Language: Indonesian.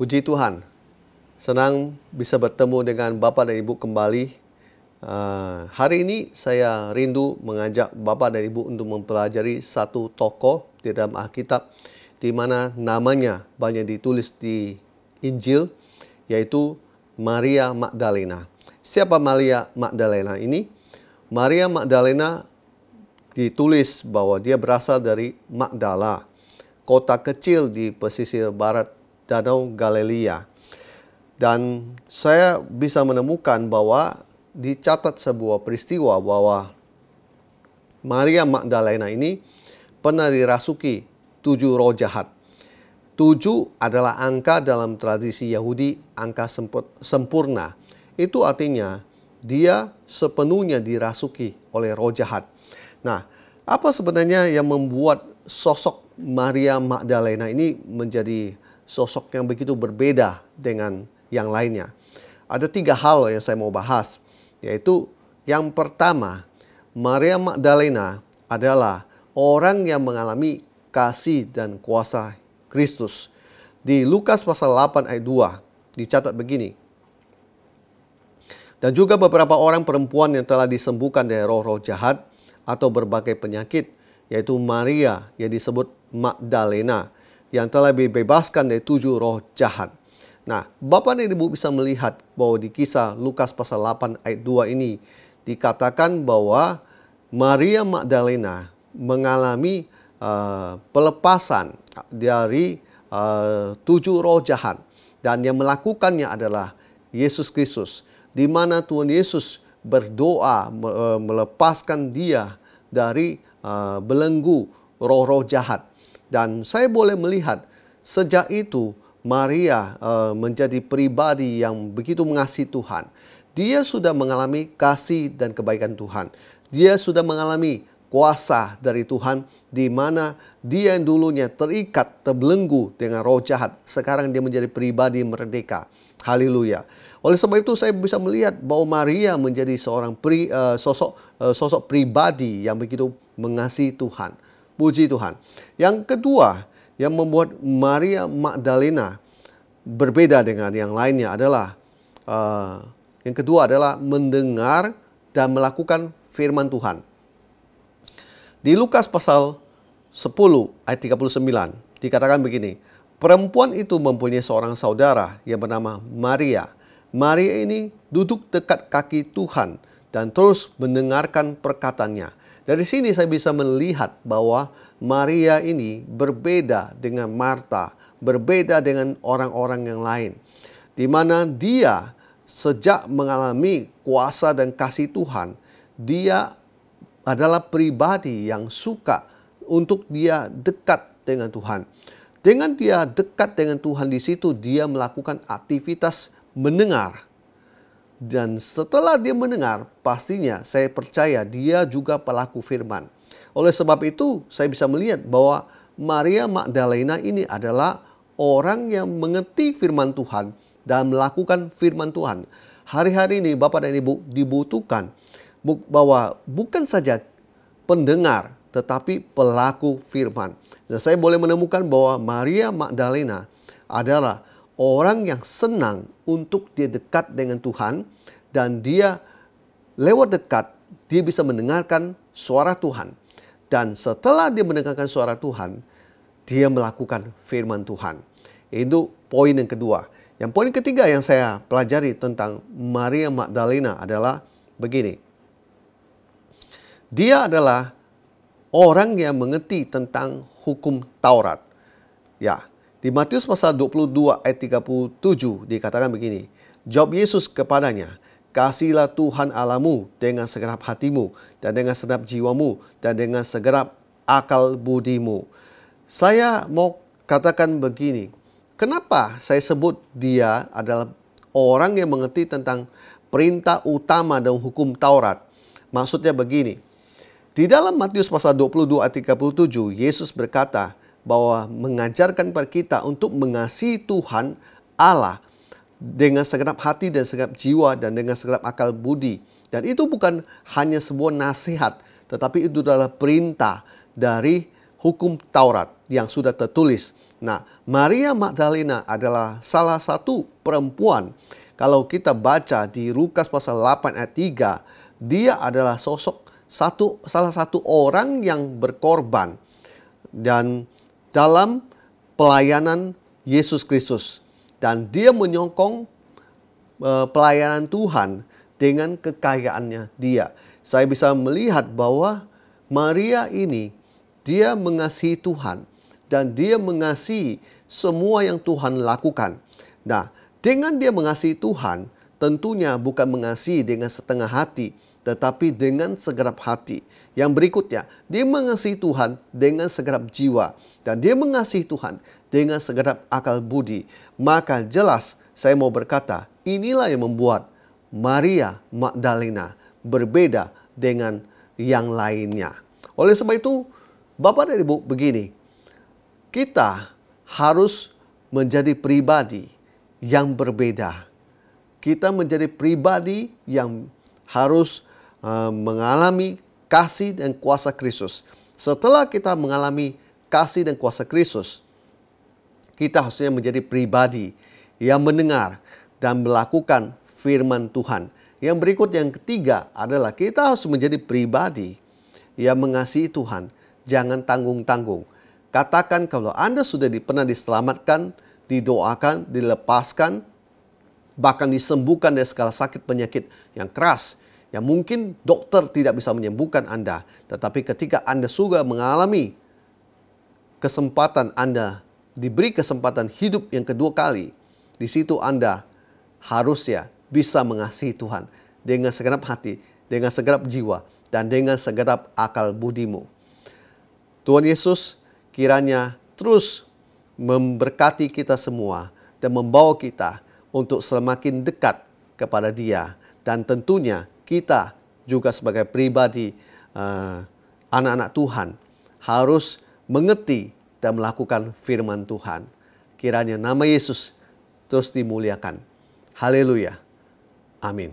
Puji Tuhan, senang bisa bertemu dengan Bapak dan Ibu kembali. Hari ini saya rindu mengajak Bapak dan Ibu untuk mempelajari satu tokoh di dalam Alkitab, di mana namanya banyak ditulis di Injil, yaitu Maria Magdalena. Siapa Maria Magdalena ini? Maria Magdalena ditulis bahwa dia berasal dari Magdala, kota kecil di pesisir barat Danau Galilea. Dan saya bisa menemukan bahwa dicatat sebuah peristiwa bahwa Maria Magdalena ini pernah dirasuki 7 roh jahat. 7 adalah angka dalam tradisi Yahudi, angka sempurna. Itu artinya dia sepenuhnya dirasuki oleh roh jahat. Nah, apa sebenarnya yang membuat sosok Maria Magdalena ini menjadi sosok yang begitu berbeda dengan yang lainnya? Ada 3 hal yang saya mau bahas, yaitu yang pertama, Maria Magdalena adalah orang yang mengalami kasih dan kuasa Kristus. Di Lukas pasal 8 ayat 2 dicatat begini. Dan juga beberapa orang perempuan yang telah disembuhkan dari roh-roh jahat atau berbagai penyakit, yaitu Maria yang disebut Magdalena, yang telah dibebaskan dari 7 roh jahat. Nah, Bapak dan Ibu bisa melihat bahwa di kisah Lukas pasal 8 ayat 2 ini dikatakan bahwa Maria Magdalena mengalami pelepasan dari 7 roh jahat, dan yang melakukannya adalah Yesus Kristus, di mana Tuhan Yesus berdoa melepaskan dia dari belenggu roh-roh jahat. Dan saya boleh melihat sejak itu Maria menjadi pribadi yang begitu mengasihi Tuhan. Dia sudah mengalami kasih dan kebaikan Tuhan. Dia sudah mengalami kuasa dari Tuhan, di mana dia yang dulunya terikat, terbelenggu dengan roh jahat, sekarang dia menjadi pribadi merdeka. Haleluya. Oleh sebab itu saya bisa melihat bahwa Maria menjadi seorang sosok pribadi yang begitu mengasihi Tuhan. Puji Tuhan. Yang kedua yang membuat Maria Magdalena berbeda dengan yang lainnya adalah yang kedua adalah mendengar dan melakukan firman Tuhan. Di Lukas pasal 10 ayat 39 dikatakan begini. Perempuan itu mempunyai seorang saudara yang bernama Maria. Maria ini duduk dekat kaki Tuhan dan terus mendengarkan perkataannya. Dari sini saya bisa melihat bahwa Maria ini berbeda dengan Marta, berbeda dengan orang-orang yang lain, di mana dia sejak mengalami kuasa dan kasih Tuhan, dia adalah pribadi yang suka untuk dia dekat dengan Tuhan. Dengan dia dekat dengan Tuhan, di situ dia melakukan aktivitas mendengar. Dan setelah dia mendengar, pastinya saya percaya dia juga pelaku firman. Oleh sebab itu, saya bisa melihat bahwa Maria Magdalena ini adalah orang yang mengerti firman Tuhan dan melakukan firman Tuhan. Hari-hari ini Bapak dan Ibu dibutuhkan bahwa bukan saja pendengar, tetapi pelaku firman. Dan saya boleh menemukan bahwa Maria Magdalena adalah orang yang senang untuk dia dekat dengan Tuhan, dan dia lewat dekat, dia bisa mendengarkan suara Tuhan. Dan setelah dia mendengarkan suara Tuhan, dia melakukan firman Tuhan. Itu poin yang kedua. Yang poin ketiga yang saya pelajari tentang Maria Magdalena adalah begini. Dia adalah orang yang mengerti tentang hukum Taurat. Ya, di Matius pasal 22 ayat 37 dikatakan begini. Jawab Yesus kepadanya, "Kasihilah Tuhan Allahmu dengan segenap hatimu, dan dengan segenap jiwamu, dan dengan segenap akal budimu." Saya mau katakan begini. Kenapa saya sebut dia adalah orang yang mengerti tentang perintah utama dan hukum Taurat? Maksudnya begini. Di dalam Matius pasal 22 ayat 37, Yesus berkata bahwa mengajarkan kepada kita untuk mengasihi Tuhan Allah dengan segenap hati dan segenap jiwa dan dengan segenap akal budi. Dan itu bukan hanya sebuah nasihat, tetapi itu adalah perintah dari hukum Taurat yang sudah tertulis. Nah, Maria Magdalena adalah salah satu perempuan. Kalau kita baca di Lukas pasal 8 ayat 3, dia adalah salah satu orang yang berkorban dan dalam pelayanan Yesus Kristus. Dan dia menyokong pelayanan Tuhan dengan kekayaannya dia. Saya bisa melihat bahwa Maria ini, dia mengasihi Tuhan dan dia mengasihi semua yang Tuhan lakukan. Nah, dengan dia mengasihi Tuhan, tentunya bukan mengasihi dengan setengah hati, tetapi dengan segenap hati. Yang berikutnya, dia mengasihi Tuhan dengan segenap jiwa. Dan dia mengasihi Tuhan dengan segenap akal budi. Maka jelas saya mau berkata, inilah yang membuat Maria Magdalena berbeda dengan yang lainnya. Oleh sebab itu, Bapak dan Ibu, begini, kita harus menjadi pribadi yang berbeda. Kita menjadi pribadi yang harus mengalami kasih dan kuasa Kristus. Setelah kita mengalami kasih dan kuasa Kristus, kita harusnya menjadi pribadi yang mendengar dan melakukan firman Tuhan. Yang berikut, yang ketiga adalah kita harus menjadi pribadi yang mengasihi Tuhan. Jangan tanggung-tanggung. Katakan kalau Anda sudah pernah diselamatkan, didoakan, dilepaskan, bahkan disembuhkan dari segala sakit penyakit yang keras, yang mungkin dokter tidak bisa menyembuhkan Anda. Tetapi ketika Anda sudah mengalami kesempatan, Anda diberi kesempatan hidup yang kedua kali, di situ Anda harusnya bisa mengasihi Tuhan dengan segenap hati, dengan segenap jiwa, dan dengan segenap akal budimu. Tuhan Yesus kiranya terus memberkati kita semua dan membawa kita untuk semakin dekat kepada Dia. Dan tentunya kita juga sebagai pribadi anak-anak Tuhan harus mengerti dan melakukan firman Tuhan. Kiranya nama Yesus terus dimuliakan. Haleluya. Amin.